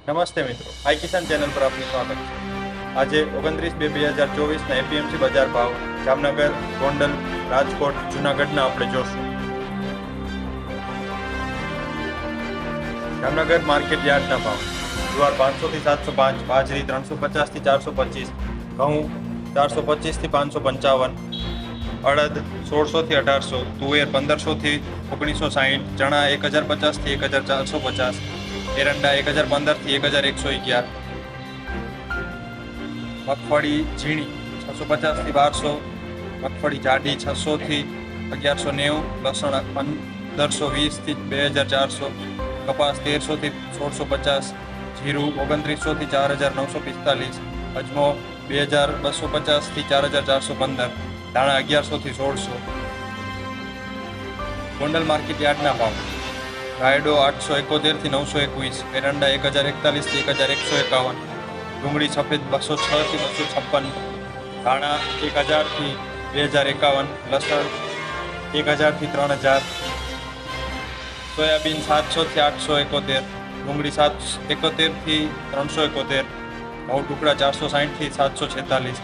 નમસ્તે મિત્રો, આઈ કિસાન ચેનલ પર આપનું સ્વાગત છે। આજે 29/2/2024ના એપીએમસી બજાર ભાવ જામનગર, ગોંડલ, રાજકોટ, જૂનાગઢના આપણે જોશું। જામનગર માર્કેટ યાર્ડના ભાવ: જુવાર 500 થી 705, બાજરી 350 થી 425, ઘઉં 425 થી 555, અડદ 1600 થી 1800, તુવેર 1500 થી 1960, ચણા 1050 થી 1450, एरंडा 1015 થી 1111, मगफड़ी झीणी 650 થી 1200, मगफड़ी जाडी 600 થી 1190, लसण 1520 થી 2400, कपास 1300 થી 1650, जीरू 2900 થી 4945, अजमो 2250 થી 4415, दाणा 1100 થી 1600। गोंडल मार्केट यार्डना भाव: रायडो 871 થી 921, एरंडा 1041 થી 1151, डूंगળી सफेद 206 થી 256, धाणा 1000 થી 2051, लसण 1000 થી 3000, सोयाबीन 700 થી 871, डूंगળી 771 થી 371, घઉં टुकड़ा 460 થી 746,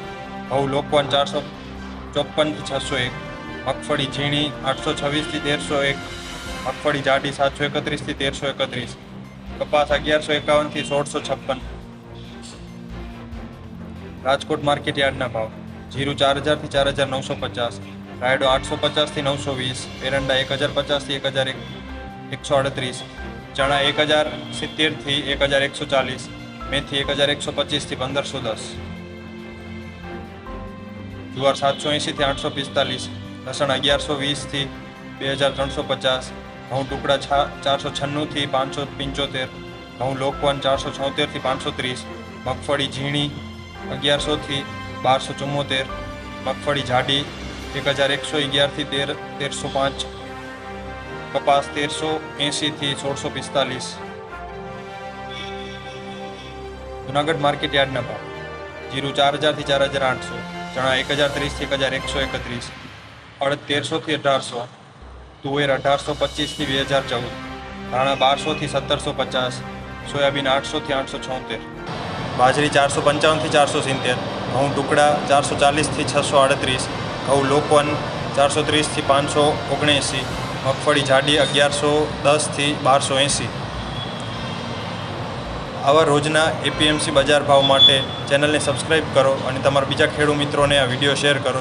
घઉં લોકવન 454 થી 601, मगफड़ी झीणी 826 થી 1301, मगफड़ी जाडी 731 થી 1331, कपास 1151 થી 1656। राजकोट मार्केट यार्डना भाव: जीरू 4000 થી 4950, रायडो 850 થી 920, एरंडा 1050 થી 1138, चना 1070 થી 1140, मेथी 1125 થી 1510, जुवार 780 થી 845, लसण 1120 થી 2350, घઉં टुकड़ा 496 થી 575, घઉં લોકવન 476 થી 530, मगफड़ी झीणी 1100 થી 1274, मगफड़ी जाडी 1111 થી 1305, कपास 1380 થી 1645। जूनागढ़ मार्केट यार्डना भाव: जीरू 4000 થી 4800, चना 1030 થી 1131, अड़द 1300 થી 1800, तुवेर 1825 થી 2014, धाणा 1200 થી 1750, सोयाबीन 800 થી 876, बाजरी 455 થી 470, घઉં टुकड़ा 440 થી 638, घઉં લોકવન 430 થી 579, मगफड़ी जाडी 1110 થી 1280। આવા રોજના એપીએમસી બજાર ભાવ માટે ચેનલને સબસ્ક્રાઈબ કરો અને તમારા બીજા ખેડૂત મિત્રોને આ વિડીયો શેર કરો।